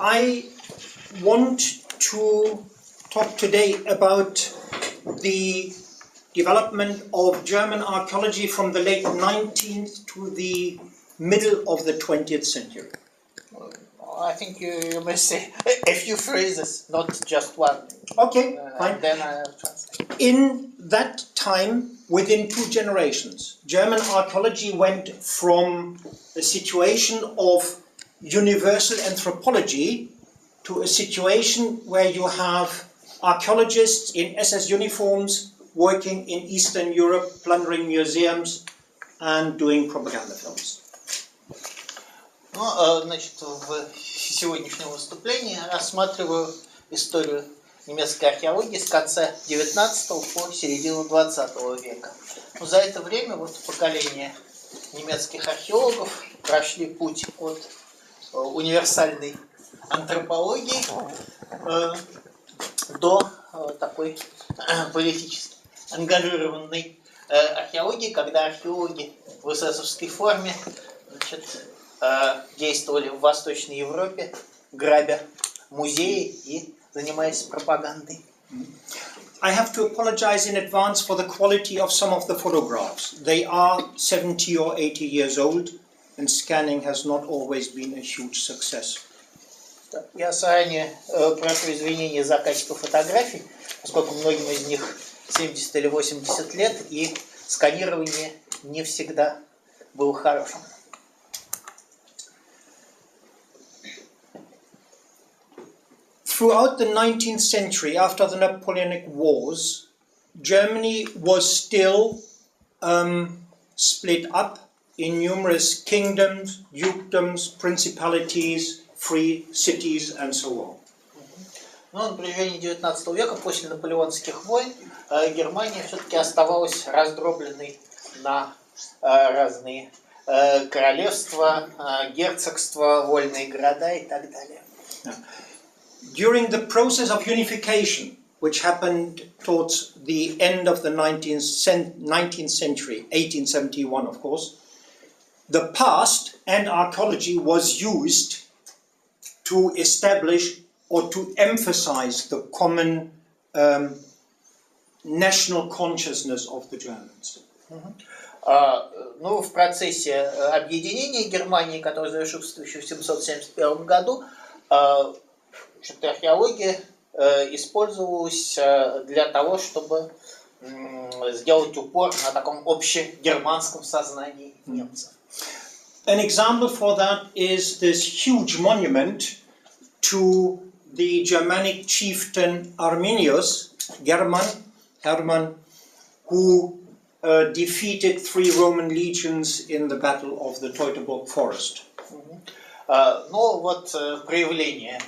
I want to talk today about the development of German archaeology from the late 19th to the middle of the 20th century. I think you may say a few phrases, not just one. Okay, fine. Then I translate. In that time, within 2 generations, German archaeology went from a situation of universal anthropology to a situation where you have archaeologists in SS uniforms working in Eastern Europe, plundering museums and doing propaganda films. Ну, значит, в сегодняшнем выступлении я рассматриваю историю немецкой археологии с конца 19 по середину 20 века. Но за это время вот поколение немецких археологов прошли путь от универсальной антропологии до такой политически ангажированной археологии, когда археологи в эсэсовской форме, значит, действовали в Восточной Европе, грабя музеи и занимаясь пропагандой. I have to apologize in advance for the quality of some of the photographs. They are 70 or 80 years old, and scanning has not always been a huge success. Я заранее прошу извинения за качество фотографий, поскольку многим из них 70 или 80 лет, и сканирование не всегда было хорошим. Throughout the 19th century, after the Napoleonic Wars, Germany was still split up in numerous kingdoms, dukedoms, principalities, free cities, and so on. Но на протяжении 19 века, после наполеонских войн, Германия все-таки оставалась раздробленной на разные королевства, герцогства, вольные города и так далее. During the process of unification, which happened towards the end of the 19th century, 1871 of course, the past and archaeology was used to establish or to emphasize the common national consciousness of the Germans. Ну, в процессе объединения Германии, который завершился в 1771 году, археология использовалась для того, чтобы сделать упор на таком общегерманском сознании немцев. An example for that is this huge monument to the Germanic chieftain Arminius, Hermann, who defeated 3 Roman legions in the battle of the Teutoburg forest. Ну вот проявление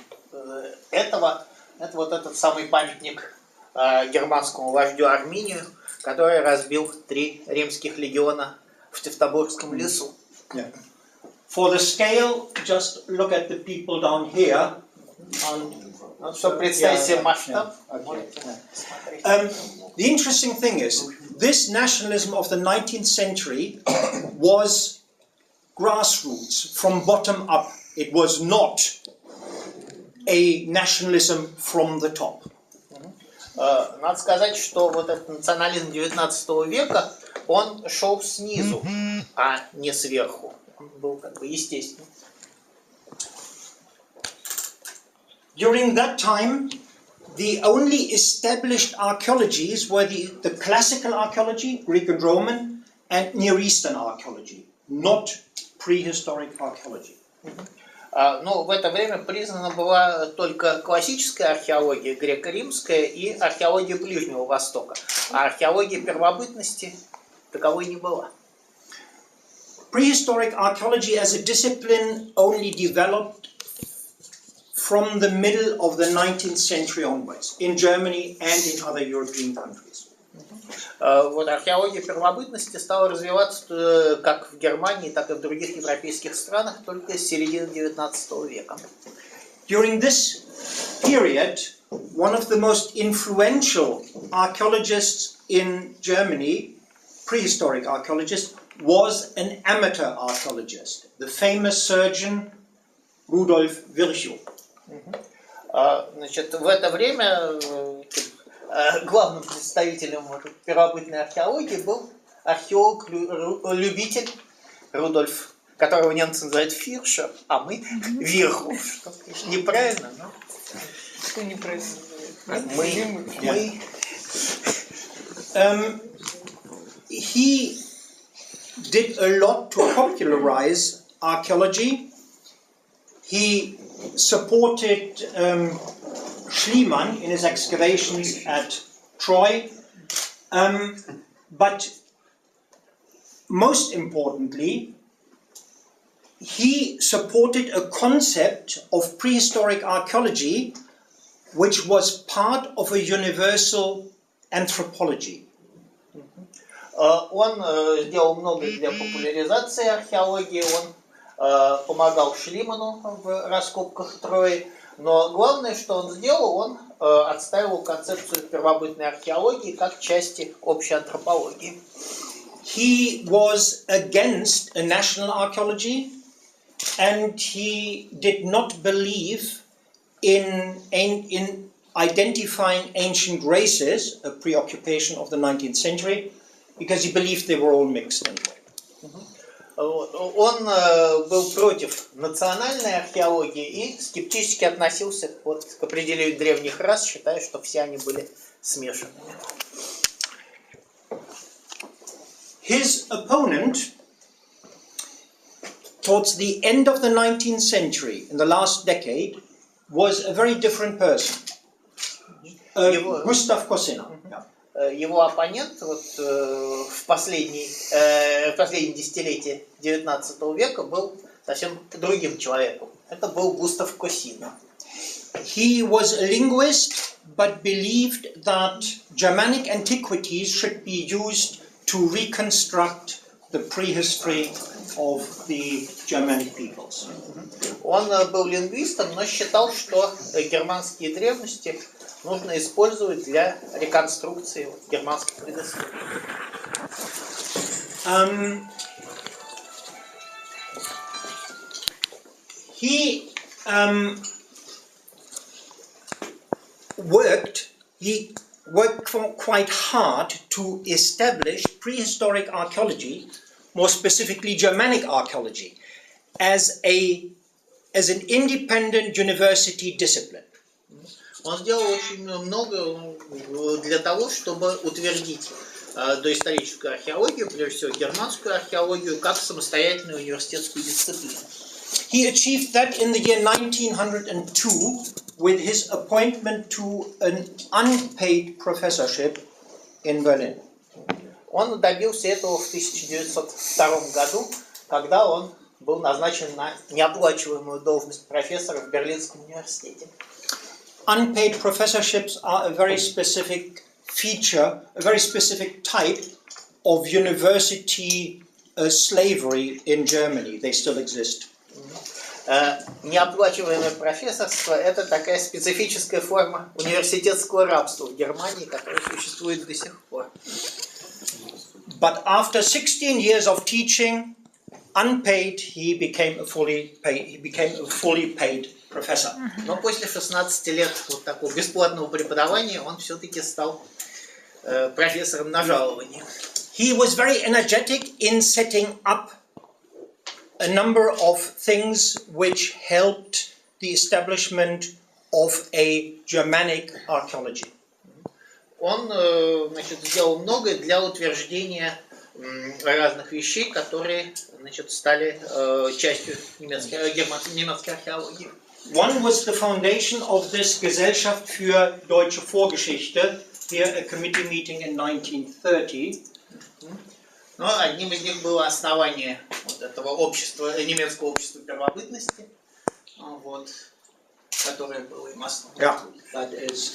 этого, это вот этот самый памятник германскому вождю Арминию, который разбил 3 римских легиона в Тевтобургском лесу. Yeah. For the scale, just look at the people down here. Чтобы представить себе масштаб. The interesting thing is, this nationalism of the 19th century was grassroots, from bottom up. It was not a nationalism from the top. Надо сказать, что вот этот национализм 19 века, он шел снизу, а не сверху. Он был как бы естественным. During that time, the only established archaeologies were the classical archaeology, Greek and Roman, and Near Eastern archaeology, not prehistoric archaeology. Ну, в это время признана была только классическая археология, греко-римская, и археология Ближнего Востока. А археология первобытности таковой не была. Prehistoric archaeology as a discipline only developed from the middle of the 19th century onwards, in Germany and in other European countries. Вот археология первобытности стала развиваться как в Германии, так и в других европейских странах только с середины 19 века. During this period, one of the most influential archaeologists in Germany, prehistoric archaeologist, was an amateur archaeologist, the famous surgeon Rudolf Virchow. Значит, в это время главным представителем первобытной археологии был археолог-любитель Рудольф, которого немцы называют Фиршер, а мы Вирху. Что, конечно, неправильно, но... Что неправильно? Мы. He did a lot to popularize archaeology. He supported Schliemann in his excavations at Troy, but most importantly, he supported a concept of prehistoric archaeology which was part of a universal anthropology. Он сделал много для популяризации археологии, он помогал Шлиману в раскопках Трои, но главное, что он сделал, он отстаивал концепцию первобытной археологии как части общей антропологии. He was against a national archaeology, and he did not believe in identifying ancient races, a preoccupation of the 19th century, because he believed they were all mixed anyway. Он был против национальной археологии и скептически относился к определению древних рас, считая, что все они были смешанными. His opponent, towards the end of the 19th century, in the last decade, was a very different person. Gustav Kosina. Его оппонент в последние десятилетия XIX века был совсем другим человеком. Это был Густав Косина. He was a linguist, but believed that Germanic antiquities should be used to reconstruct the prehistory of the Germanic peoples. Он был лингвистом, но считал, что германские древности нужно использовать для реконструкции германских предысторий. He worked quite hard to establish prehistoric archaeology, more specifically Germanic archaeology, as an independent university discipline. Он сделал очень много для того, чтобы утвердить доисторическую археологию, прежде всего германскую археологию, как самостоятельную университетскую дисциплину. He achieved that in the year 1902 with his appointment to an unpaid professorship in Berlin. Он добился этого в 1902 году, когда он был назначен на неоплачиваемую должность профессора в Берлинском университете. Unpaid professorships are a very specific feature, a very specific type of university slavery in Germany. They still exist. Неоплачиваемое профессорство – это такая специфическая форма университетского рабства в Германии, которая существует до сих пор. But after 16 years of teaching, unpaid, he became a fully paid professor. Но после 16 лет вот такого бесплатного преподавания он все-таки стал профессором на жалование. He was very energetic in setting up a number of things which helped the establishment of a Germanic archaeology. Он, значит, сделал многое для утверждения разных вещей, которые, значит, стали частью немецкой археологии. One was the foundation of this Gesellschaft für deutsche Vorgeschichte, here a committee meeting in 1930. Но одним из них было основание вот этого общества, немецкого общества первобытности, вот, которое было им основой. Yeah, that is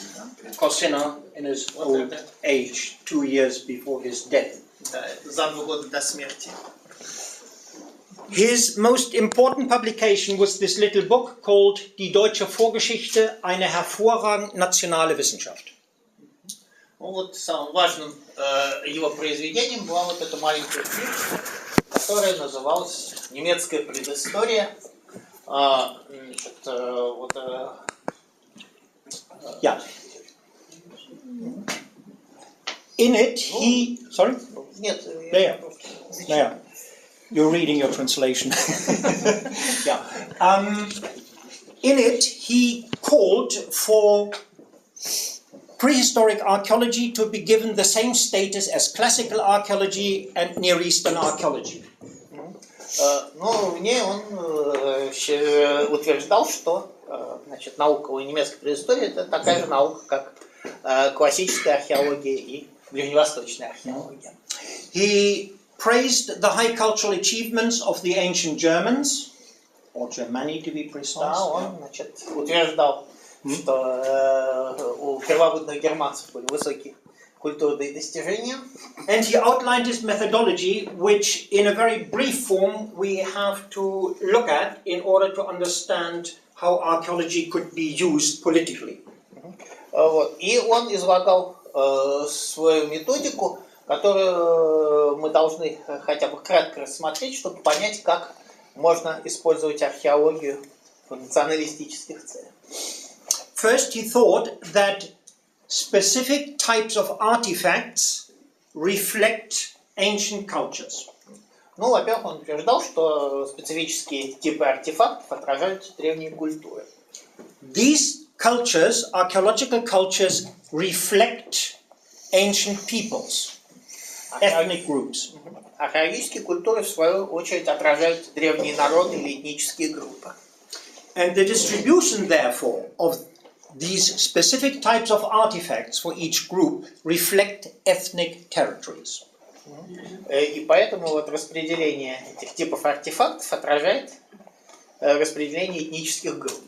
Kosina in his old age, 2 years before his death. Да, за 2 года до смерти. His most important publication was this little book called Die deutsche Vorgeschichte, eine hervorragend nationale Wissenschaft. Ну вот самым важным его произведением была вот эта маленькая книжка, которая называлась «Немецкая предыстория». Значит, вот, in it, he... Sorry? Нет, Yeah. Yeah. You're reading your translation. Yeah. In it, he called for prehistoric archaeology to be given the same status as classical archaeology and Near Eastern archaeology. Но в ней он утверждал, что значит, наука о немецкой преистории это такая же наука, как классическая археология и ближневосточная археология. He praised the high cultural achievements of the ancient Germans, or Germany to be precise. Он значит, утверждал, что у первобытных германцев были высокие культурные достижения. And he outlined his methodology, which in a very brief form we have to look at in order to understand how archaeology could be used politically. Вот. И он излагал свою методику, которую мы должны хотя бы кратко рассмотреть, чтобы понять, как можно использовать археологию в националистических целях. First, he thought that specific types of artifacts reflect ancient cultures. Ну, во-первых, он утверждал, что специфические типы артефактов отражают древние культуры. These cultures, archaeological cultures, reflect ancient peoples, ethnic groups. Археологические культуры, в свою очередь, отражают древние народы или этнические группы. And the distribution, therefore, of these specific types of artifacts for each group reflect ethnic territories. И поэтому вот распределение этих типов артефактов отражает распределение этнических групп.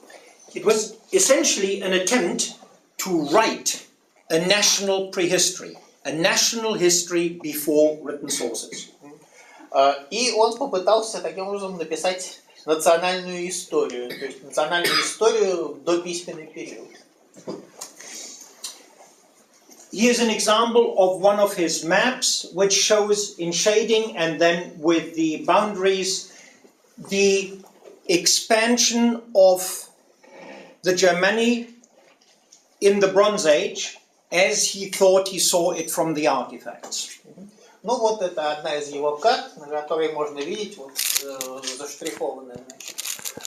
It was essentially an attempt to write a national prehistory, a national history before written sources. И он попытался таким образом написать национальную историю, то есть национальную историю в дописьменный период. Here's an example of one of his maps, which shows in shading and then with the boundaries the expansion of the Germany in the Bronze Age as he thought he saw it from the artifacts. Ну вот это одна из его карт, на которой можно видеть вот, заштрихованные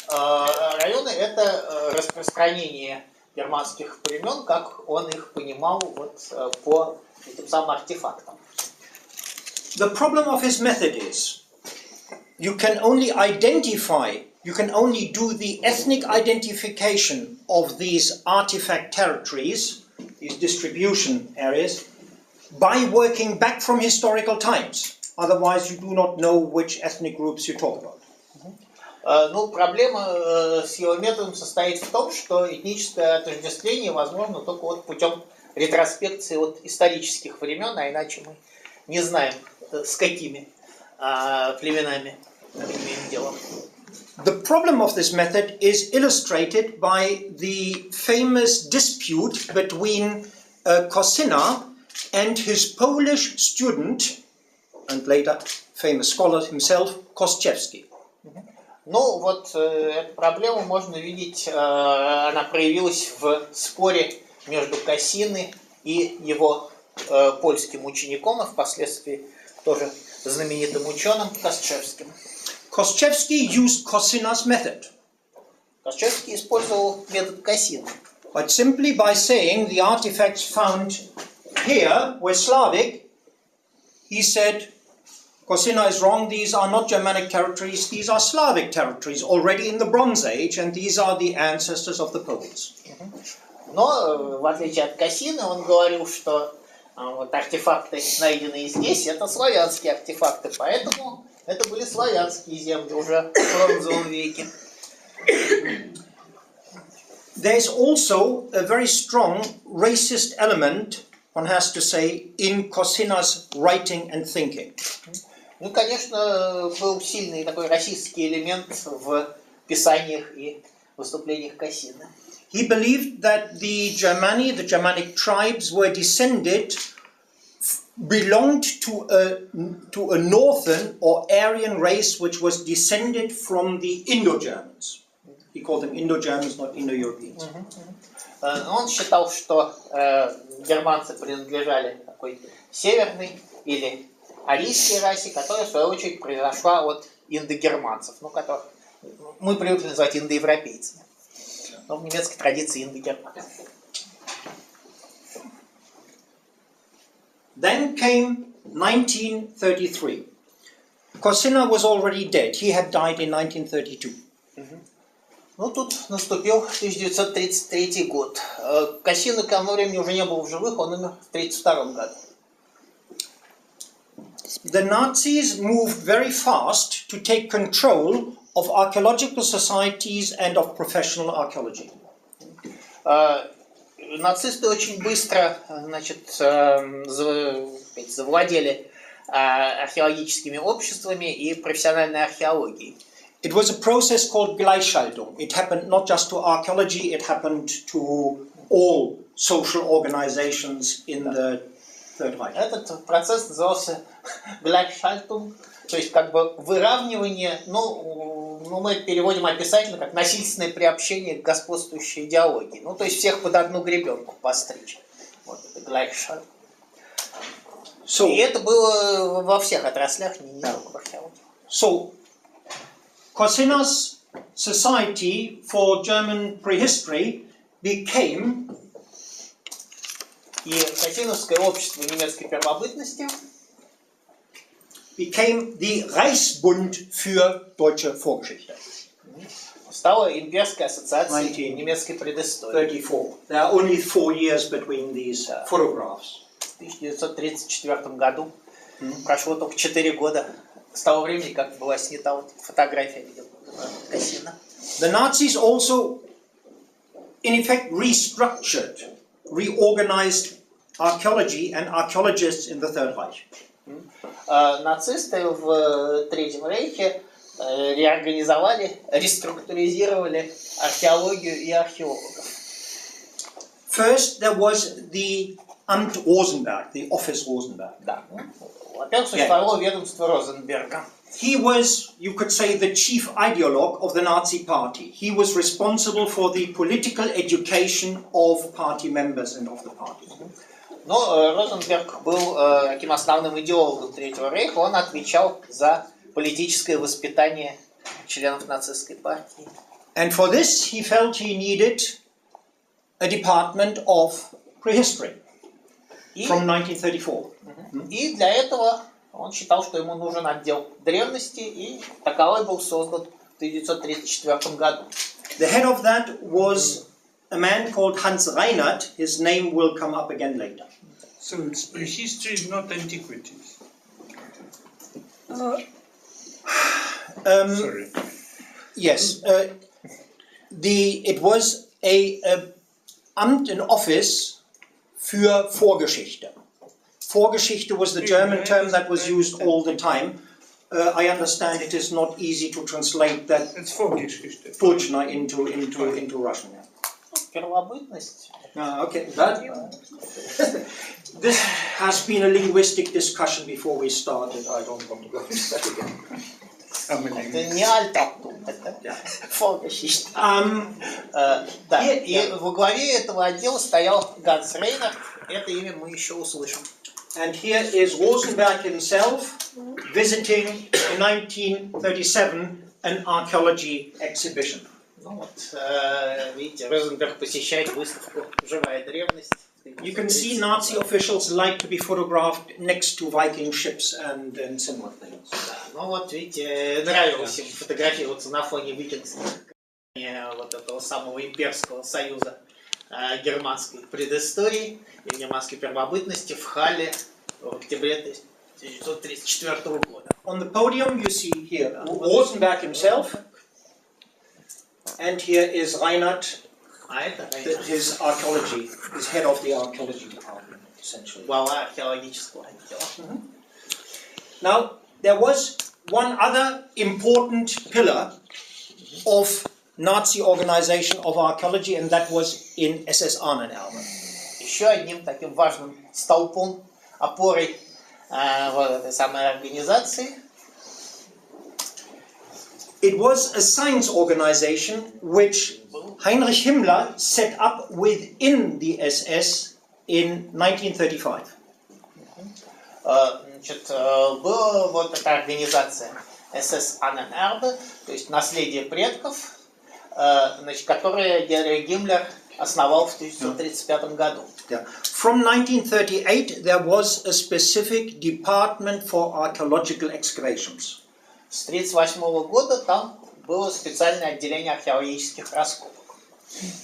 районы. Это распространение германских племен, как он их понимал вот, по этим самым артефактам. The problem of his method is you can only identify, you can only do the ethnic identification of these artifact territories, these distribution areas, by working back from historical times. Otherwise you do not know which ethnic groups you talk about. Ну, проблема с его методом состоит в том, что этническое отождествление возможно только вот путем ретроспекции от исторических времен, а иначе мы не знаем, с какими племенами имеем дело. The problem of this method is illustrated by the famous dispute between Kosina and his Polish student, and later famous scholar himself, Kościewski. Ну, вот эту проблему можно видеть, она проявилась в споре между Косиной и его польским учеником, а впоследствии тоже знаменитым ученым Kościewskim. Kościewski used Kosina's method. Kościewski использовал метод Косины. But simply by saying the artifacts found here were Slavic, he said, Kosina is wrong, these are not Germanic territories, these are Slavic territories already in the Bronze Age, and these are the ancestors of the Poles. Но, в отличие от Косины, он говорил, что вот артефакты, найденные здесь, это славянские артефакты, поэтому это были славянские земли уже в бронзовом веке. There's also a very strong racist element, one has to say, in Kosina's writing and thinking. Ну, конечно, был сильный такой расистский элемент в писаниях и выступлениях Косины. He believed that the Germanic tribes were belonged to a northern or Aryan race which was descended from the Indo-Germans. He called them Indo-Germans, not Indo-Europeans. Он считал, что германцы принадлежали такой северной или арийской расе, которая в свою очередь произошла от индогерманцев, ну, которых мы привыкли называть индоевропейцами. Но в немецкой традиции индогерманцы. Then came 1933. Cosina was already dead. He had died in 1932. Ну, тут наступил 1933 год. Косина к тому времени уже не был в живых, он умер в 1932 году. The Nazis moved very fast to take control of archaeological societies and of professional archaeology. Нацисты очень быстро, значит, завладели археологическими обществами и профессиональной археологией. It was a process called Gleichschaltung. It happened not just to archaeology, it happened to all social organizations in the Third Reich. Этот процесс назывался Gleichschaltung, то есть как бы выравнивание, ну мы это переводим описательно как насильственное приобщение к господствующей идеологии. Ну, то есть всех под одну гребенку постричь. Вот это Gleichschaltung. И это было во всех отраслях, не только в археологии. So, Cosina's Society for German Prehistory became и Косиновское общество немецкой первобытности became the Reichsbund für deutsche Vorgeschichte. Стала имперской ассоциацией немецкой предыстории. 34. There are only 4 years between these photographs. В 1934 году прошло только 4 года с того времени, как была снята вот фотография Косина. The Nazis also, in effect, reorganized archaeology and archaeologists in the Third Reich. Нацисты в Третьем Рейхе реорганизовали, реструктуризировали археологию и археологов. First, there was the Amt Rosenberg, the office Rosenberg. Да. Во-первых, существовало ведомство Розенберга. He was, you could say, the chief ideologue of the Nazi party. He was responsible for the political education of party members and of the party. Но Розенберг был таким основным идеологом Третьего Рейха. Он отвечал за политическое воспитание членов нацистской партии. And for this, he felt he needed a department of prehistory from 1934. И для этого он считал, что ему нужен отдел древности, и таковой был создан в 1934 году. The head of that was a man called Hans Reinhardt. His name will come up again later. So it's prehistory, not antiquities. Sorry. Yes, it was an office für Vorgeschichte. Vorgeschichte was the German term that was used all the time. I understand it is not easy to translate that It's Vorgeschichte. into Russian. Yeah. Первобытность. Okay, this has been a linguistic discussion before we started. I don't want to go into that again. Это не альтактум, это Vorgeschichte. Да, и во главе этого отдела стоял Ганс Рейнард. Это имя мы еще услышим. And here is Rosenberg himself visiting in 1937 an archaeology exhibition. Ну вот, видите, Розенберг посещает выставку «Живая древность». You can see Nazi officials like to be photographed next to Viking ships and similar things. Ну вот, видите, нравилось им фотографироваться на фоне викингских вот этого самого имперского союза германской предыстории и германской первобытности в Халле в октябре 1934 года. On the podium you see here Rosenberg himself, and here is Reinhardt, his head of the archaeology department, essentially. Глава археологического отдела. Now, there was one other important pillar of Nazi organization of archaeology, and that was in SS Ahnenerbe. Еще одним таким важным столпом, опорой вот этой самой организации. It was a science organization which Heinrich Himmler set up within the SS in 1935. Значит, была вот эта организация СС Анненербе, то есть наследие предков, значит, которое Гиммлер основал в 1935 году. Yeah. From 1938 there was a specific department for archaeological excavations. С 1938 года там было специальное отделение археологических раскопок.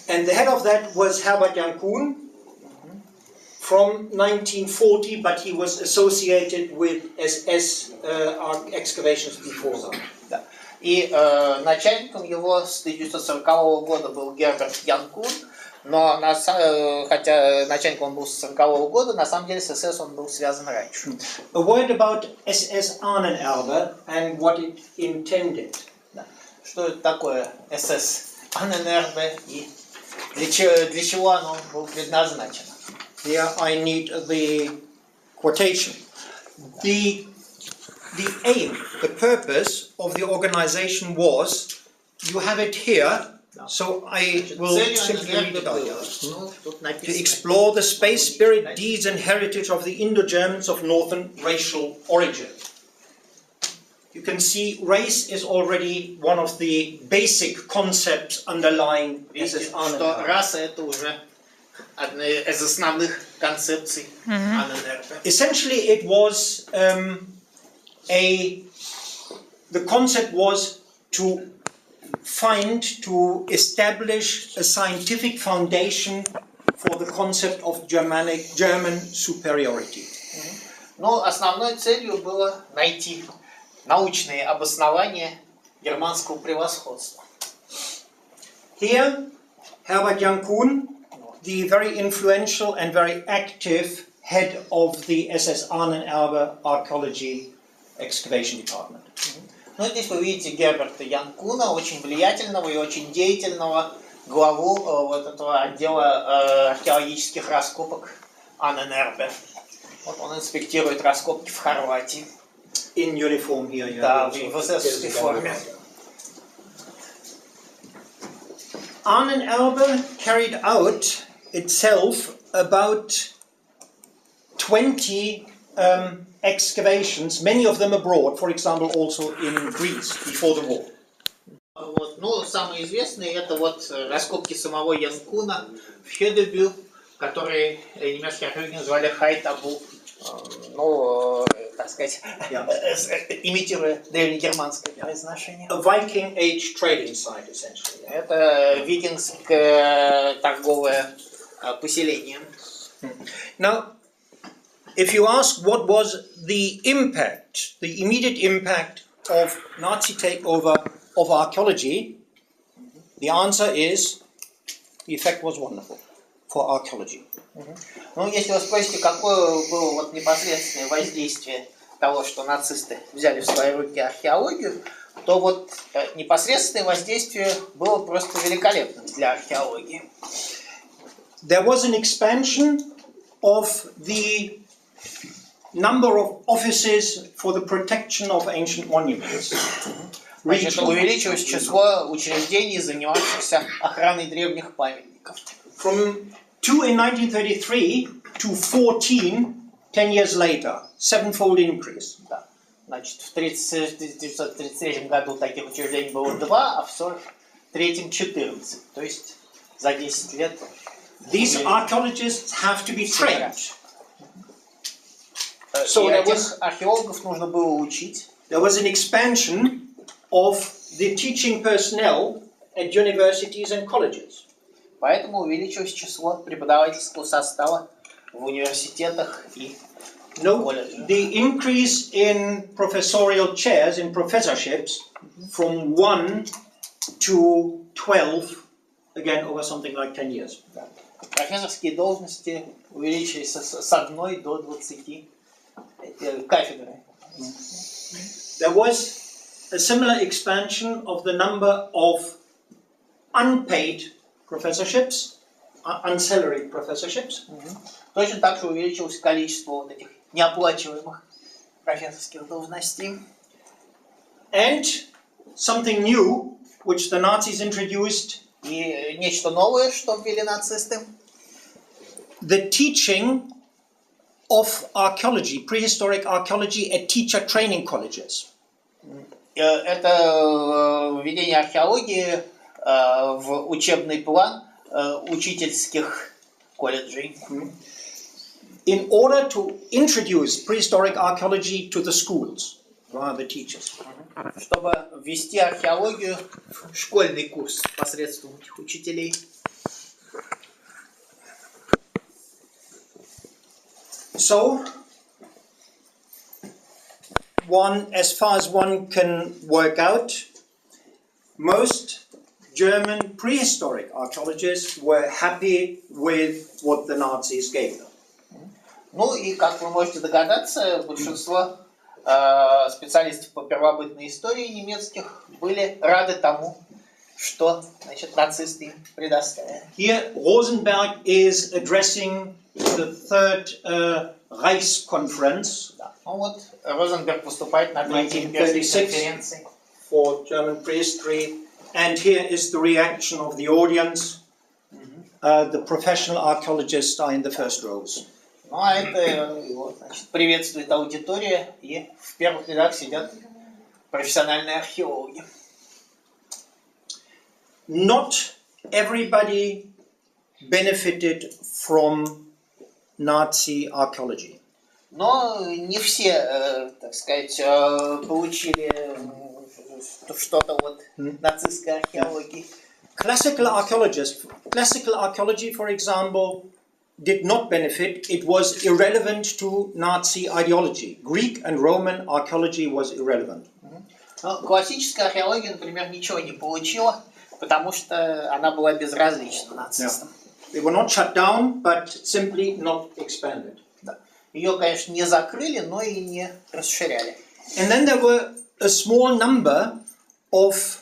And the head of that was Herbert Jan Kuhn from 1940, but he was associated with SS excavations before that. Да. И начальником его с 1940 года был Герберт Ян Кун, но хотя начальником он был с 1940 года, на самом деле с СС он был связан раньше. A word about SS Ahnenerbe and what it intended. Да. Что это такое СС Анненербе и для чего оно было предназначено? Here I need the quotation. The aim, the purpose of the organization was, you have it here, so I will simply read it out. To explore the space, spirit, deeds and heritage of the Indo-Germans of northern racial origin. You can see race is already one of the basic concepts underlying Видите, SS что Ahnenerbe. раса это уже одна из основных концепций Анненербе. Essentially, it was the concept was to establish a scientific foundation for the concept of German superiority. Но основной целью было найти научные обоснования германского превосходства. Here, Herbert Jan Kuhn, the very influential and very active head of the SS Ahnenerbe Archaeology Excavation Department. Ну, здесь вы видите Герберта Ян Куна, очень влиятельного и очень деятельного главу вот этого отдела археологических раскопок Анненербе. Вот он инспектирует раскопки в Хорватии. In uniform here, yeah. Да, в эсэсовской форме. Ahnenerbe carried out itself about 20 excavations, many of them abroad, for example, also in Greece before the war. Вот. Ну, самые известные это вот раскопки самого Ян Куна в Хедебю, которые немецкие археологи называли Хайтабу, ну, так сказать, имитируя древнегерманское произношение. A Viking Age trading site, essentially. Это викингское торговое поселение. Now, if you ask what was the impact, the immediate impact of Nazi takeover of archaeology, the answer is the effect was wonderful for archaeology. Ну, если вы спросите, какое было вот непосредственное воздействие того, что нацисты взяли в свои руки археологию, то вот непосредственное воздействие было просто великолепным для археологии. There was an expansion of the number of offices for the protection of ancient monuments. Значит, увеличилось число учреждений, занимавшихся охраной древних памятников. From 2 in 1933 to 14 10 years later, sevenfold increase. Да. Значит, в 1933 году таких учреждений было 2, а в 1943 14. То есть за 10 лет. These archaeologists have to be trained. So этих археологов нужно было учить. There was an expansion of the teaching personnel at universities and colleges. Поэтому увеличилось число преподавательского состава в университетах и колледжах. The increase in professorial chairs, in professorships, from 1 to 12, again over something like 10 years. Профессорские должности увеличились с 1 до 20 кафедры. There was a similar expansion of the number of unpaid professorships, unsalaried professorships. Точно так же увеличилось количество вот этих неоплачиваемых профессорских должностей. And something new, which the Nazis introduced, И нечто новое, что ввели нацисты. the teaching of archaeology, prehistoric archaeology at teacher training colleges. Это введение археологии в учебный план учительских колледжей. In order to introduce prehistoric archaeology to the schools, via the teachers. Чтобы ввести археологию в школьный курс посредством этих учителей. So, as far as one can work out, most German prehistoric archaeologists were happy with what the Nazis gave them. Ну и, как вы можете догадаться, большинство специалистов по первобытной истории немецких были рады тому, что, значит, нацисты им предоставили. Here, Rosenberg is addressing the Third Reichskonferenz. Да. Ну вот, Розенберг выступает на Третьей имперской конференции. For German prehistory, and here is the reaction of the audience. The professional archaeologists are in the first rows. Ну а это его, значит, приветствует аудитория, и в первых рядах сидят профессиональные археологи. Not everybody benefited from Nazi archaeology. Но не все, так сказать, получили что-то от нацистской археологии. Classical archaeology, for example, did not benefit. It was irrelevant to Nazi ideology. Greek and Roman archaeology was irrelevant. Но классическая археология, например, ничего не получила, потому что она была безразлична нацистам. They were not shut down, but simply not expanded. Да. Ее, конечно, не закрыли, но и не расширяли. And then there were a small number of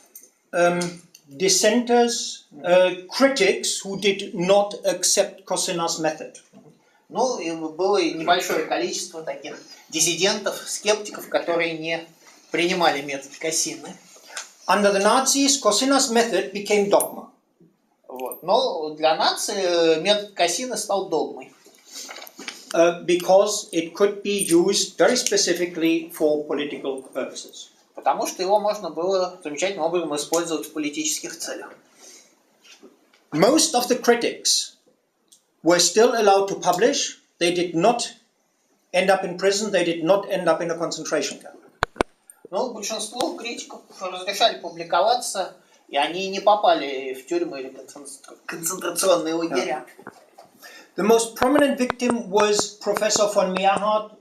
dissenters, critics who did not accept Cosina's method. Ну, и было небольшое количество таких диссидентов, скептиков, которые не принимали метод Косины. Under the Nazis, Cosina's method became dogma. Вот. Но для нации метод Косины стал догмой. Because it could be used very specifically for political purposes. Потому что его можно было замечательным образом использовать в политических целях. Most of the critics were still allowed to publish. They did not end up in prison. They did not end up in a concentration camp. Но большинству критиков разрешали публиковаться, и они не попали в тюрьмы или концентрационные лагеря. The most prominent victim was Professor von Meerhardt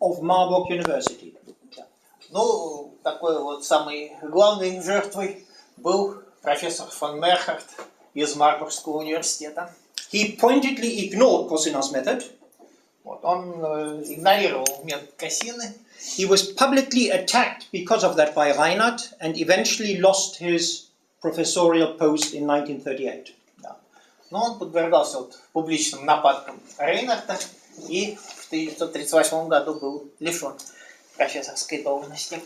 of Marburg University. Ну, такой вот самой главной жертвой был профессор фон Мейерхард из Марбургского университета. He pointedly ignored Cosina's method. Вот, он игнорировал метод Косины. He was publicly attacked because of that by Reinhardt and eventually lost his professorial post in 1938. Да. Но он подвергался вот публичным нападкам Рейнарта и в 1938 году был лишен профессорской должности.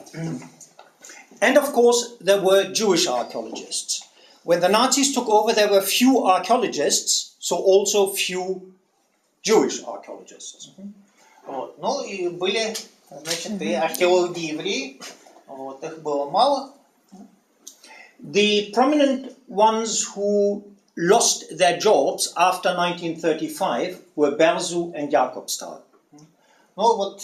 And of course, there were Jewish archaeologists. When the Nazis took over, there were few archaeologists, so also few Jewish archaeologists. Вот. Ну и были, значит, и археологи-евреи, вот, их было мало. The prominent ones who lost their jobs after 1935 were Berzu and Jakobsthal. Ну вот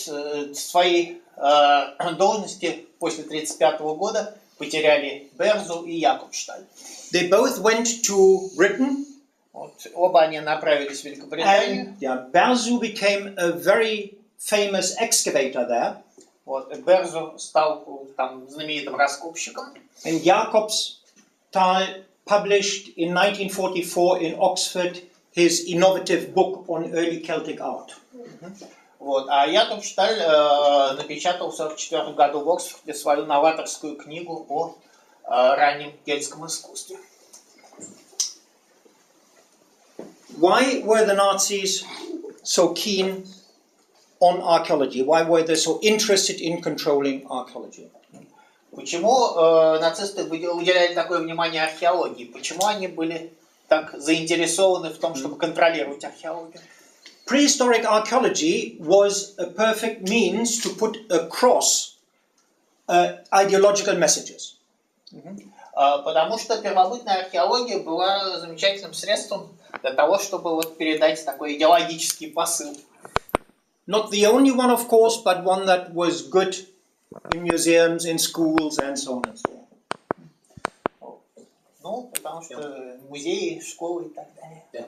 свои должности после 1935 года потеряли Берзу и Якобшталь. They both went to Britain. Вот, оба они направились в Великобританию. And Berzu became a very famous excavator there. Вот, Берзу стал там знаменитым раскопщиком. And Jakobsthal published in 1944 in Oxford his innovative book on early Celtic art. Вот, а Якобшталь напечатал в 1944 году в Оксфорде свою новаторскую книгу о раннем кельтском искусстве. Why were the Nazis so keen on archaeology? Why were they so interested in controlling archaeology? Почему нацисты уделяли такое внимание археологии? Почему они были так заинтересованы в том, чтобы контролировать археологию? prehistoric archaeology was a perfect means to put across ideological messages. Потому что первобытная археология была замечательным средством для того, чтобы вот передать такой идеологический посыл. Not the only one, of course, but one that was good in museums, in schools, and so on and so on. Ну, потому что музеи, школы и так далее. Yeah.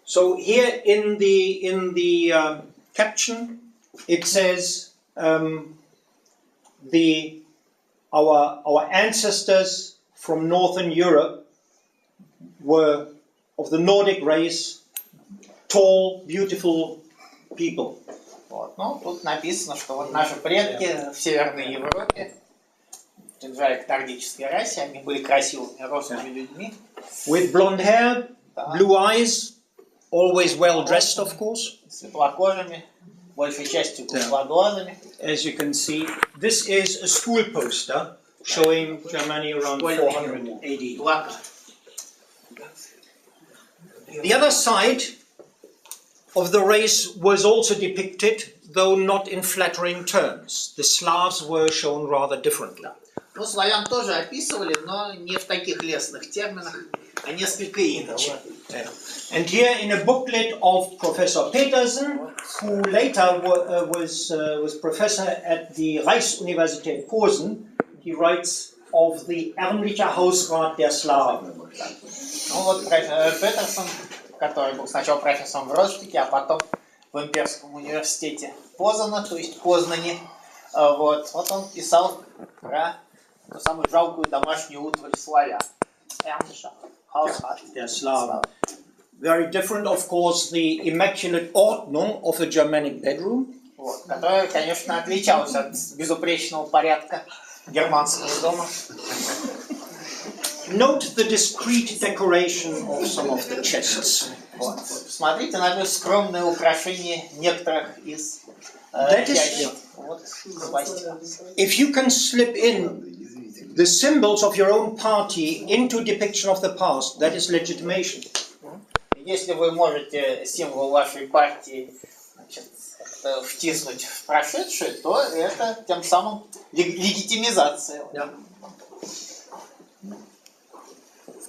So here in the caption, it says our ancestors from Northern Europe were of the Nordic race, tall, beautiful people. Вот. Ну, тут написано, что вот наши предки в Северной Европе принадлежали к нордической расе, они были красивыми, рослыми людьми. With blonde hair, blue eyes, always well dressed, of course. Светлокожими, большей частью голубоглазыми. As you can see, this is a school poster showing Germany around 400 AD. The other side of the race was also depicted, though not in flattering terms. The Slavs were shown rather differently. Ну, славян тоже описывали, но не в таких лестных терминах, а несколько иначе. And here in a booklet of Professor Petersen, who later was professor at the Reichsuniversität Posen, he writes of the ärmliche Hausrat der Slawen. Ну вот Петерсон, который был сначала профессором в Ростике, а потом в Имперском университете Позана, то есть Познани, вот он писал про ту самую жалкую домашнюю утварь славян. Ärmlicher Hausrat der Slawen. Very different, of course, the immaculate Ordnung of a Germanic bedroom. Вот, которая, конечно, отличалась от безупречного порядка германского дома. Note the discreet decoration of some of the chests. Вот. Смотрите на скромное украшение некоторых из ящиков. Вот, if you can slip in the symbols of your own party into depiction of the past, that is legitimation. Если вы можете символ вашей партии, значит, втиснуть в прошедшее, то это тем самым легитимизация. Yeah.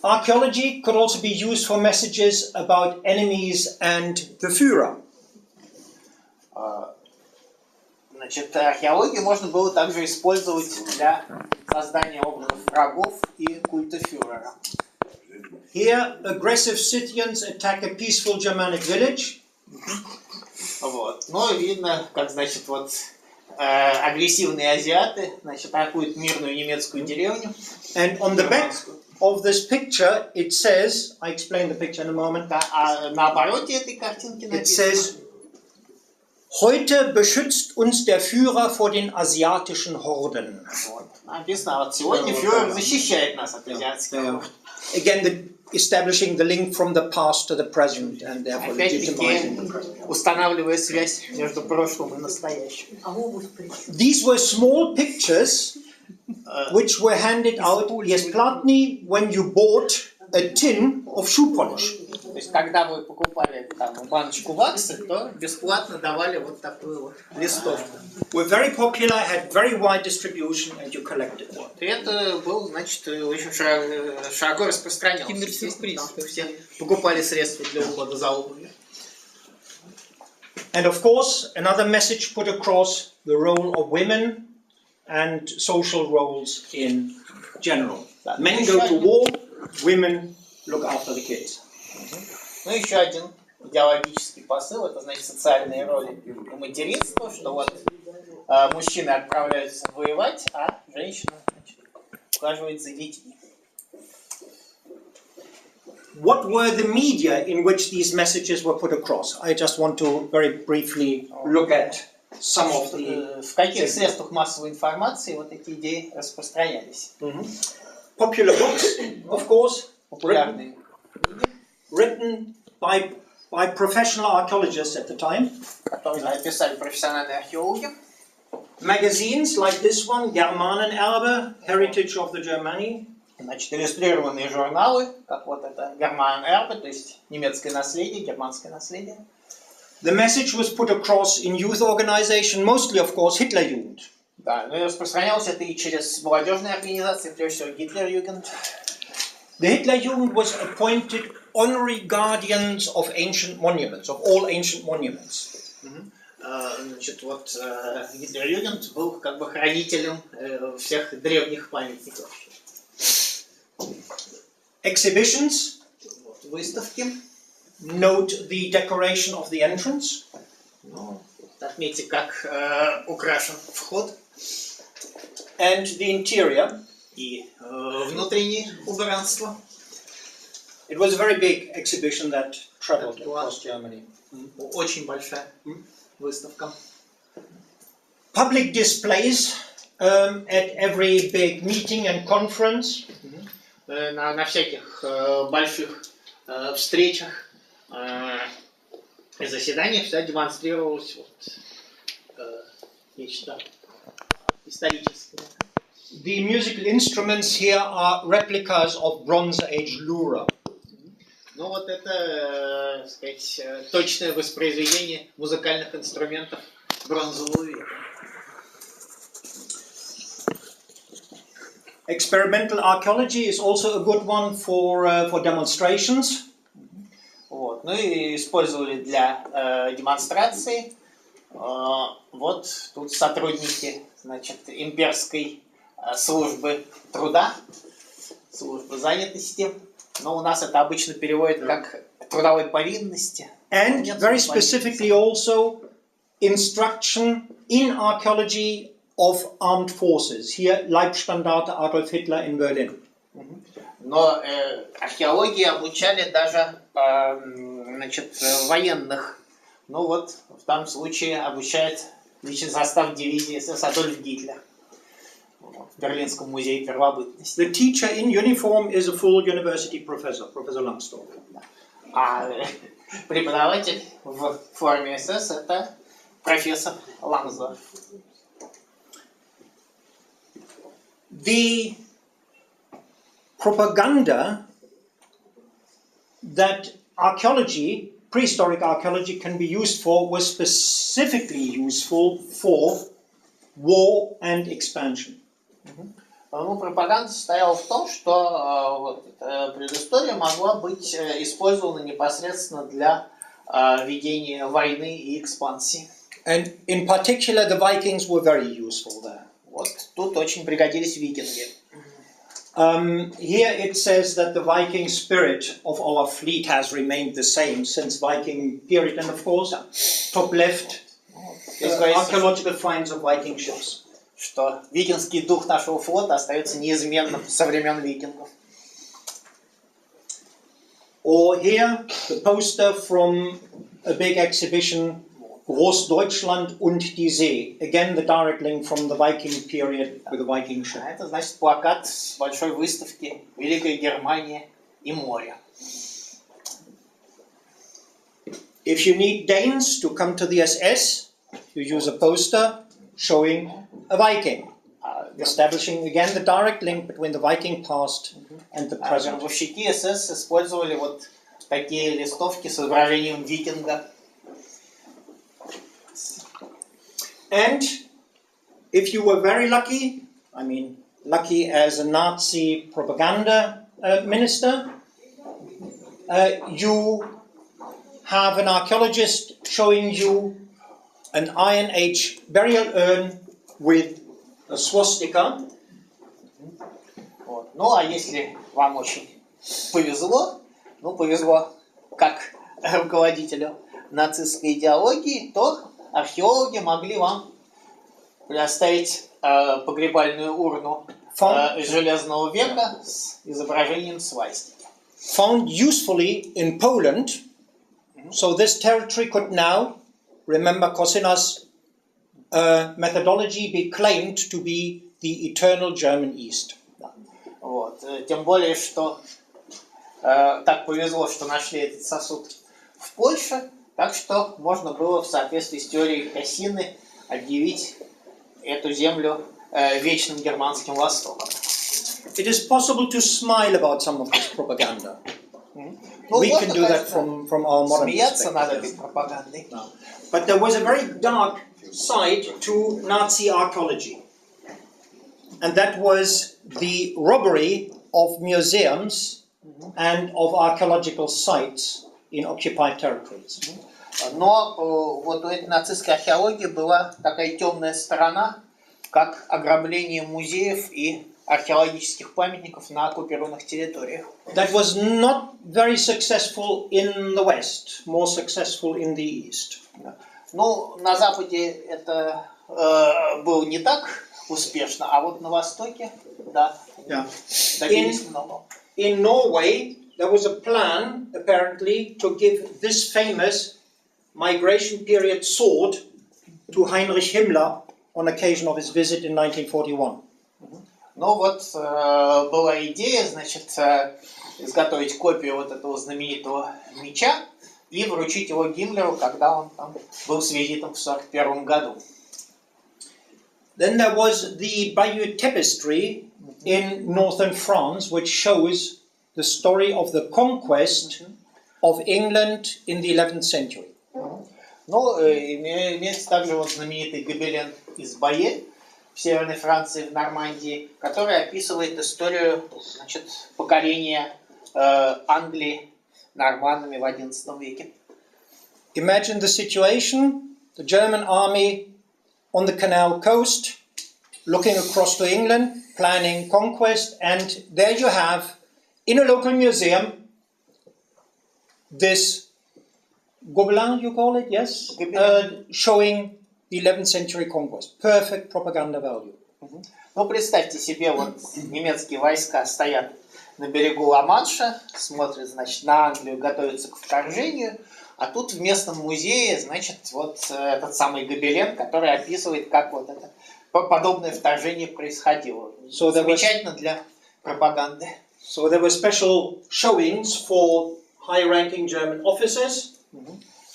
Archaeology could also be used for messages about enemies and the Führer. Значит, археологию можно было также использовать для создания образов врагов и культа фюрера. Here, aggressive Scythians attack a peaceful Germanic village. Вот. Но видно, как, значит, вот агрессивные азиаты, значит, атакуют мирную немецкую деревню. And on the back of this picture, it says, I explain the picture in a moment. А на обороте этой картинки It написано: says, heute beschützt uns der Führer vor den asiatischen Horden. вот. Написано, вот сегодня фюрер защищает нас от азиатских хорд. Again, establishing the link from the past to the present and therefore legitimizing the present. Устанавливая связь между прошлым и настоящим. These were small pictures which were handed out, yes, platni, when you bought a tin of shoe polish. То есть, когда вы покупали там баночку ваксы, то бесплатно давали вот такую вот листовку. Were very popular, had very wide distribution, and you collected them. И это был, значит, очень широко распространялся. Киндер-сюрприз. Потому что все покупали средства для ухода за обувью. And of course, another message put across the role of women and social roles in general. Men go to war, women look after the kids. Ну, еще один идеологический посыл, это, значит, социальные роли и материнство, что вот мужчины отправляются воевать, а женщина, значит, ухаживает за детьми. What were the media in which these messages were put across? I just want to very briefly look at some of the... В каких средствах массовой информации вот эти идеи распространялись? Popular books, of course, Популярные книги, written by professional archaeologists at the time. которые написали профессиональные археологи. Magazines like this one, Germanenerbe, Heritage of the Germany. Значит, иллюстрированные журналы, как вот это German Erbe, то есть немецкое наследие, германское наследие. The message was put across in youth organization, mostly of course Hitlerjugend. Да, ну и распространялось это и через молодежные организации, прежде всего Гитлер-Югенд. The Hitlerjugend was appointed honorary guardians of ancient monuments, of all ancient monuments. Значит, вот Гитлер-Югенд был как бы хранителем всех древних памятников. Exhibitions, Вот, выставки. note the decoration of the entrance. Ну, отметьте, как украшен вход. And the interior. И внутреннее убранство. It was a very big exhibition that traveled across Germany. Очень большая выставка. Public displays at every big meeting and conference. На всяких больших встречах и заседаниях всегда демонстрировалось нечто историческое. The musical instruments here are replicas of Bronze Age lura. Ну вот это, так сказать, точное воспроизведение музыкальных инструментов бронзового века. Experimental archaeology is also a good one for demonstrations. Вот. Ну и использовали для демонстрации. Вот тут сотрудники, значит, имперской службы труда, службы занятости. Но у нас это обычно переводят как трудовой повинности. And very specifically also instruction in archaeology of armed forces. Here, Leibstandarte Adolf Hitler in Berlin. Но археологии обучали даже значит, военных. Ну вот, в данном случае обучает личный состав дивизии СС Адольф Гитлер в Берлинском музее первобытности. The teacher in uniform is a full university professor, Professor Lambsdorff. А преподаватель в форме СС это профессор Ламсдорф. The propaganda that archaeology, prehistoric archaeology, can be used for was specifically useful for war and expansion. Ну, пропаганда состояла в том, что предыстория могла быть использована непосредственно для ведения войны и экспансии. And in particular, the Vikings were very useful there. Вот тут очень пригодились викинги. Here it says that the Viking spirit of our fleet has remained the same since Viking period, and of course, top left, archaeological finds of Viking ships. Что викингский дух нашего флота остается неизменным со времен викингов. Or here, the poster from a big exhibition, Großdeutschland und die See. Again, the direct link from the Viking period with the Viking ship. Это значит плакат с большой выставки Великая Германия и море. If you need Danes to come to the SS, you use a poster showing a Viking, establishing again the direct link between the Viking past and the present. Вербовщики СС использовали вот такие листовки с изображением викинга. And if you were very lucky, I mean lucky as a Nazi propaganda minister, you have an archaeologist showing you an Iron Age burial urn with a swastika. Вот. Ну а если вам очень повезло, повезло как руководителю нацистской идеологии, то археологи могли вам предоставить погребальную урну Железного века с изображением свастики. Found usefully in Poland, so this territory could now, remember Kosina's methodology, be claimed to be the eternal German East. Вот. Тем более, что так повезло, что нашли этот сосуд в Польше, так что можно было в соответствии с теорией Косины объявить эту землю вечным германским востоком. it is possible to smile about some of this propaganda. Ну, We можно, can do that конечно, from our modern смеяться над perspective. этой пропагандой. But there was a very dark side to Nazi archaeology. And that was the robbery of museums and of archaeological sites in occupied territories. Но вот у этой нацистской археологии была такая темная сторона, как ограбление музеев и археологических памятников на оккупированных территориях. That was not very successful in the West, more successful in the East. Ну, на Западе это было не так успешно, а вот на Востоке, да, добились много. In Norway, there was a plan, apparently, to give this famous migration period sword to Heinrich Himmler on occasion of his visit in 1941. Ну вот была идея, значит, изготовить копию вот этого знаменитого меча и вручить его Гиммлеру, когда он там был с визитом в 1941 году. Then there was the Bayeux Tapestry in northern France, which shows the story of the conquest of England in the 11th century. Ну, имеется также вот знаменитый гобелен из Байе в Северной Франции, в Нормандии, который описывает историю, значит, покорения Англии норманнами в XI веке. Imagine the situation, the German army on the Canal coast, looking across to England, planning conquest, and there you have, in a local museum, this gobelin, you call it, yes? Showing the 11th century conquest. Perfect propaganda value. Ну, представьте себе, вот немецкие войска стоят на берегу Ла-Манша, смотрят, значит, на Англию, готовятся к вторжению, а тут в местном музее, значит, вот этот самый гобелен, который описывает, как вот это подобное вторжение происходило. Замечательно для пропаганды. So there were special showings for high-ranking German officers.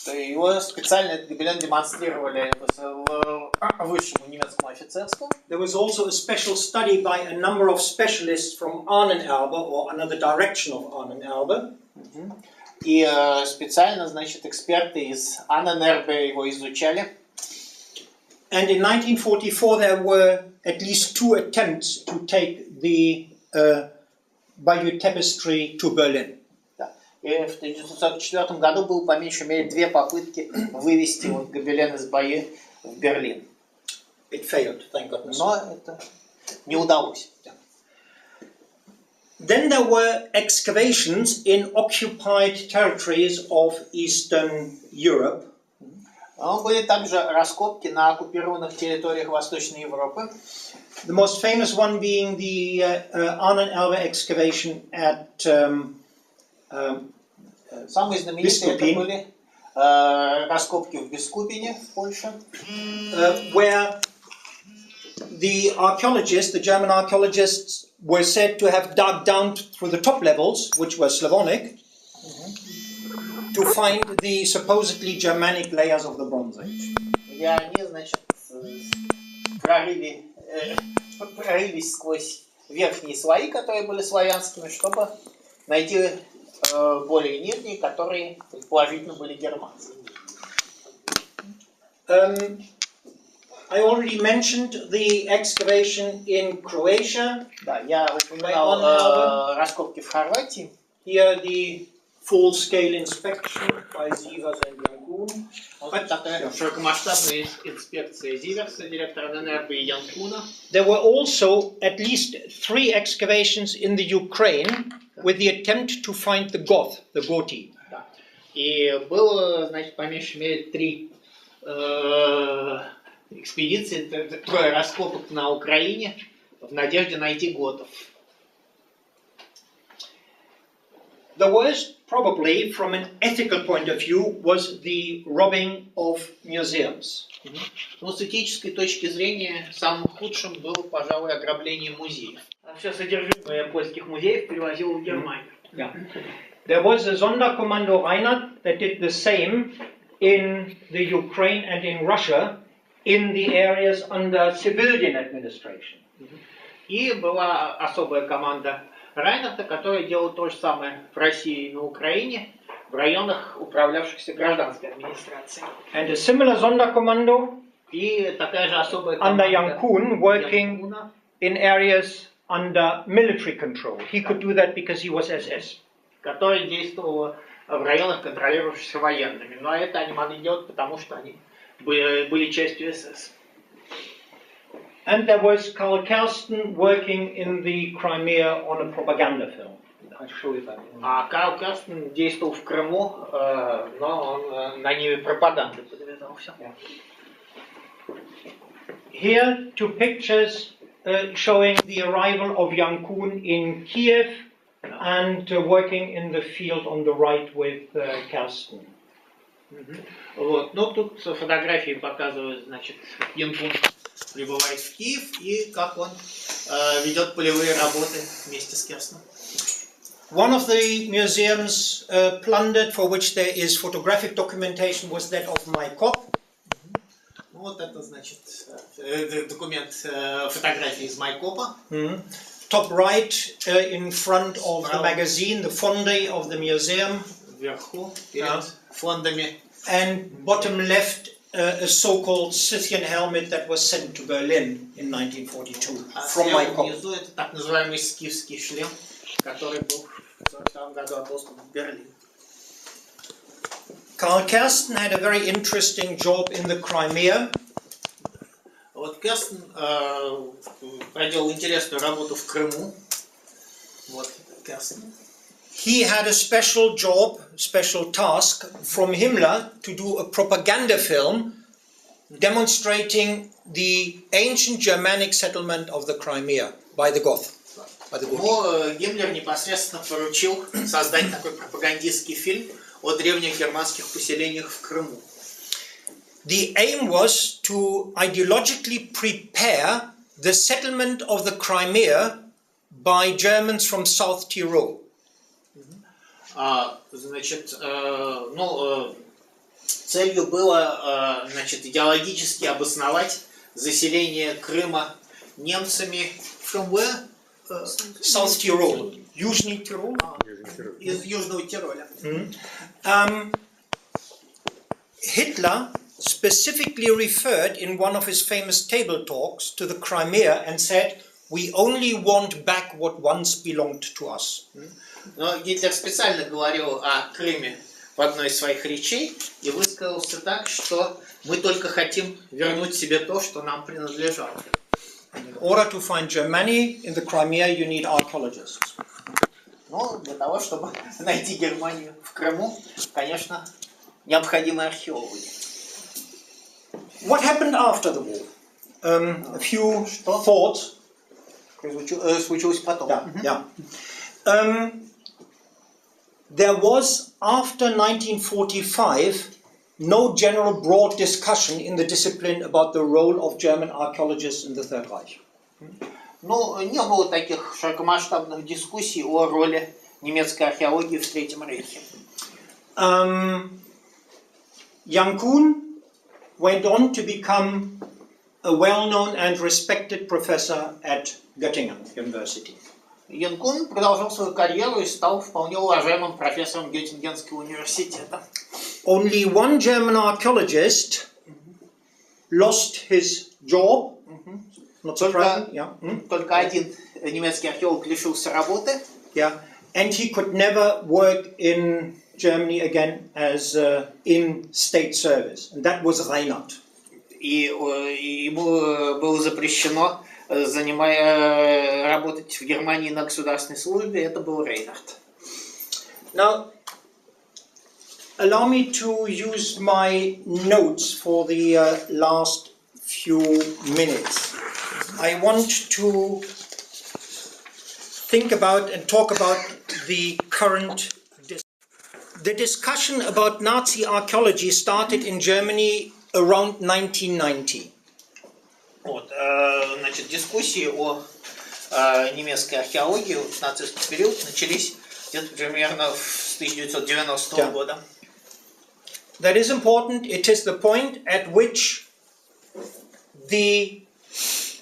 Его специально этот гобелен демонстрировали высшему немецкому офицерству. There was also a special study by a number of specialists from Arnhem-Elbe, or another direction of Arnhem-Elbe. И специально, значит, эксперты из Арнhem-Элбе его изучали. And in 1944 there were at least 2 attempts to take the Bayeux Tapestry to Berlin. И в 1944 году было по меньшей мере 2 попытки вывести вот гобелен из Байе в Берлин. It failed, thank goodness. Но это не удалось. Then there were excavations in occupied territories of Eastern Europe. Были также раскопки на оккупированных территориях Восточной Европы. The most famous one being the Arnhem-Elbe excavation at Самые знаменитые это были раскопки в Бискупине, в Польше. Where the archaeologists, the German archaeologists, were said to have dug down through the top levels, which were Slavonic, to find the supposedly Germanic layers of the Bronze Age. И они, значит, прорылись сквозь верхние слои, которые были славянскими, чтобы найти более нижние, которые предположительно были германские. I already mentioned the excavation in Croatia. Да, я упоминал раскопки в Хорватии. Here the full-scale inspection by Sievers and Jankun. Вот такая широкомасштабная инспекция Зиверса, директора ННРБ и Янкуна. There were also at least 3 excavations in the Ukraine with the attempt to find the Goth, the Goti. Да. И было, значит, по меньшей мере 3 экспедиции, 3 раскопок на Украине в надежде найти готов. The worst, probably from an ethical point of view, was the robbing of museums. Но с этической точки зрения самым худшим было, пожалуй, ограбление музеев. Все содержимое польских музеев перевозило в Германию. Yeah. There was a Sonderkommando Reinhardt that did the same in the Ukraine and in Russia in the areas under civilian administration. И была особая команда Райнерта, которая делала то же самое в России и на Украине, в районах, управлявшихся гражданской администрацией. And a similar Sonderkommando И такая же особая under команда Young Kuhn working Янкуна, in areas under military control. He could do that because he was SS. которая действовала в районах, контролирующихся военными. Но это они могли делать, потому что они были частью СС. And there was Karl Kersten working in the Crimea on a propaganda film. А Карл Керстен действовал в Крыму, но он на ниве пропаганды подвязался. Here, two pictures showing the arrival of Young Kuhn in Kiev and working in the field on the right with Kersten. Вот. Ну, тут фотографии показывают, значит, Янкун прибывает в Киев и как он ведет полевые работы вместе с Керстеном. One of the museums plundered, for which there is photographic documentation, was that of my cop. Вот это, значит, документ, фотографии из Майкопа. Top right, in front of the magazine, the fonde of the museum. Вверху, перед фондами. And bottom left, a so-called Scythian helmet that was sent to Berlin in 1942 from my cop. Внизу это так называемый скифский шлем, который был в 1942 году отослан в Берлин. Karl Kersten had a very interesting job in the Crimea. Вот Керстен проделал интересную работу в Крыму. Вот Керстен. He had a special job, special task from Himmler to do a propaganda film demonstrating the ancient Germanic settlement of the Crimea by the Goth. Ему Гиммлер непосредственно поручил создать такой пропагандистский фильм о древних германских поселениях в Крыму. The aim was to ideologically prepare the settlement of the Crimea by Germans from South Tyrol. Значит, целью было, значит, идеологически обосновать заселение Крыма немцами from where? South Tyrol, Южный Тирол. Из Южного Тироля. Hitler specifically referred in one of his famous table talks to the Crimea and said, "We only want back what once belonged to us." Но Гитлер специально говорил о Крыме в одной из своих речей и высказался так, что мы только хотим вернуть себе то, что нам принадлежало. In order to find Germany in the Crimea, you need archaeologists. Но для того, чтобы найти Германию в Крыму, конечно, необходимы археологи. What happened after the war? A few thoughts. Случилось потом. Yeah. There was, after 1945, no general broad discussion in the discipline about the role of German archaeologists in the Third Reich. Ну, не было таких широкомасштабных дискуссий о роли немецкой археологии в Третьем Рейхе. Young Kuhn went on to become a well-known and respected professor at Göttingen University. Янкун продолжил свою карьеру и стал вполне уважаемым профессором Геттингенского университета. Only one German archaeologist lost his job. Not surprising, yeah. Только один немецкий археолог лишился работы. Yeah, and he could never work in Germany again as in state service, and that was Reinhard. И ему было запрещено работать в Германии на государственной службе. Это был Рейнард. Now, allow me to use my notes for the last few minutes. I want to think about and talk about the current. The discussion about Nazi archaeology started in Germany around 1990. Вот, значит, дискуссии о немецкой археологии в нацистский период начались где-то примерно с 1990 года. That is important. It is the point at which the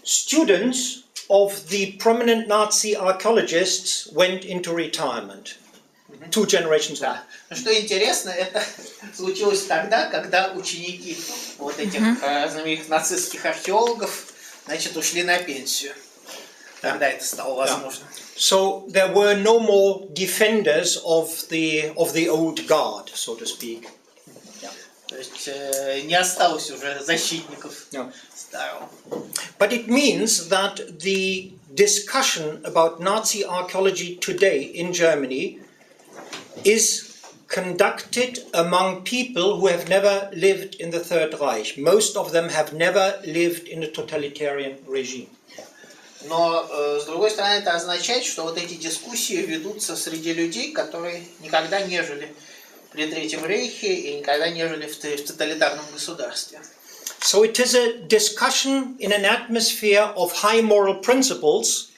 students of the prominent Nazi archaeologists went into retirement. 2 generations on. Да. Но что интересно, это случилось тогда, когда ученики вот этих знаменитых нацистских археологов, значит, ушли на пенсию. Тогда это стало возможно. So there were no more defenders of the old guard, so to speak. То есть не осталось уже защитников старого. But it means that the discussion about Nazi archaeology today in Germany is conducted among people who have never lived in the Third Reich. Most of them have never lived in a totalitarian regime. Но, с другой стороны, это означает, что вот эти дискуссии ведутся среди людей, которые никогда не жили при Третьем Рейхе и никогда не жили в тоталитарном государстве. So it is a discussion in an atmosphere of high moral principles,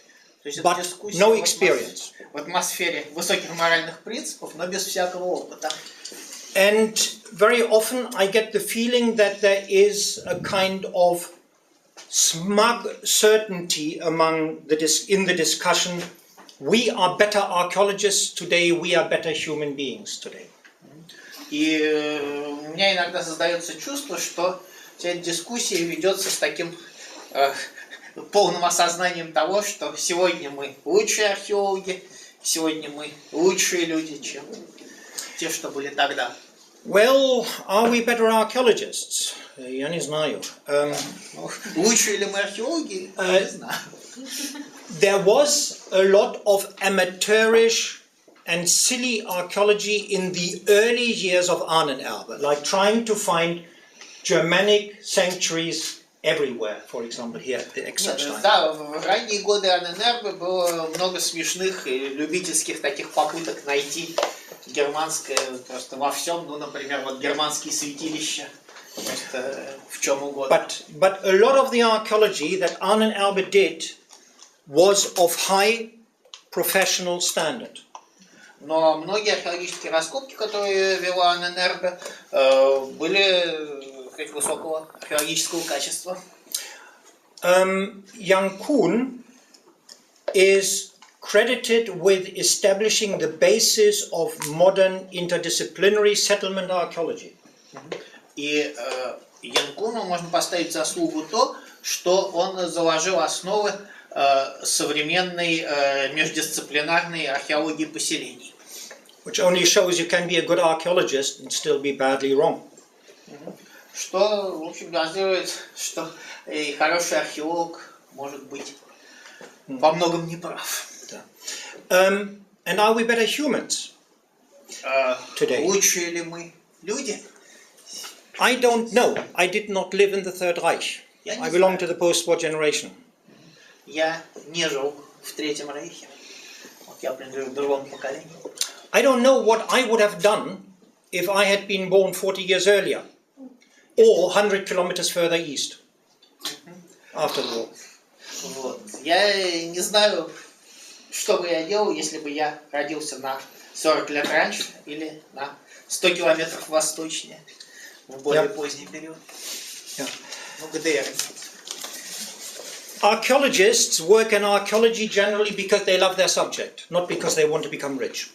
but no experience. В атмосфере высоких моральных принципов, но без всякого опыта. And very often I get the feeling that there is a kind of smug certainty in the discussion. We are better archaeologists today, we are better human beings today. И у меня иногда создается чувство, что вся эта дискуссия ведется с таким полным осознанием того, что сегодня мы лучшие археологи, сегодня мы лучшие люди, чем те, что были тогда. Well, are we better archaeologists? Я не знаю. Лучшие ли мы археологи? Не знаю. There was a lot of amateurish and silly archaeology in the early years of Ahnenerbe, like trying to find Germanic sanctuaries everywhere, for example, here at the Exerstein. Да, в ранние годы Ahnenerbe было много смешных и любительских таких попыток найти германское просто во всем, ну, например, вот германские святилища, просто в чем угодно. But a lot of the archaeology that Ahnenerbe did was of high professional standard. Но многие археологические раскопки, которые вела Ahnenerbe, были высокого археологического качества. Jan Kuhn is credited with establishing the basis of modern interdisciplinary settlement archaeology. И Ян Куну можно поставить заслугу то, что он заложил основы современной междисциплинарной археологии поселений. Which only shows you can be a good archaeologist and still be badly wrong. Что, в общем, демонстрирует, что и хороший археолог может быть во многом неправ. And are we better humans today? Лучшие ли мы люди? I don't know. I did not live in the Third Reich. I belong to the post-war generation. Я не жил в Третьем Рейхе. Вот я принадлежу к другому поколению. I don't know what I would have done if I had been born 40 years earlier or 100 kilometers further east after the war. Вот. Я не знаю, что бы я делал, если бы я родился на 40 лет раньше или на 100 километров восточнее в более поздний период. Ну, ГДР. Archaeologists work in archaeology generally because they love their subject, not because they want to become rich.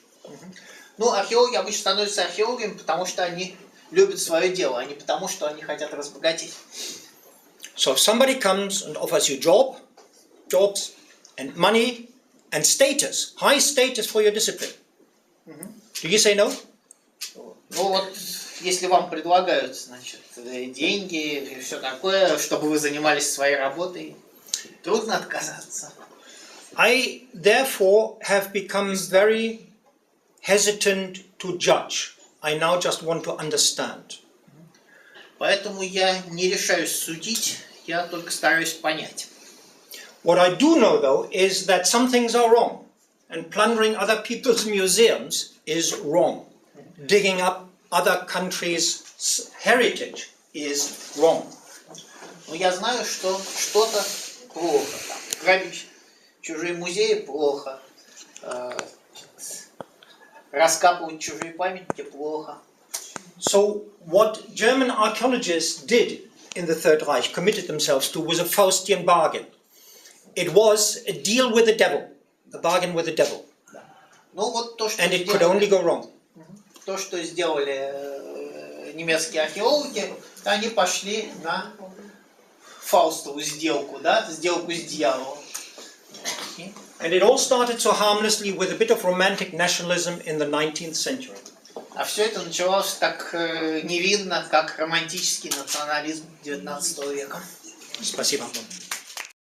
Ну, археологи обычно становятся археологами, потому что они любят свое дело, а не потому, что они хотят разбогатеть. So if somebody comes and offers you jobs and money and status, high status for your discipline, do you say no? Ну вот, если вам предлагают, значит, деньги и все такое, чтобы вы занимались своей работой, трудно отказаться. I therefore have become very hesitant to judge. I now just want to understand. Поэтому я не решаюсь судить, я только стараюсь понять. What I do know, though, is that some things are wrong, and plundering other people's museums is wrong. Digging up other countries' heritage is wrong. Но я знаю, что что-то плохо. Грабить чужие музеи плохо. Раскапывать чужие памятники плохо. So what German archaeologists did in the Third Reich, committed themselves to, was a Faustian bargain. it was a deal with the devil, a bargain with the devil, Ну вот то, что and it could only go wrong. то, что сделали немецкие археологи, они пошли на Фаустову сделку, да, сделку с дьяволом. And it all started so harmlessly with a bit of romantic nationalism in the 19th century. А все это началось так невинно, как романтический национализм 19 века. Спасибо.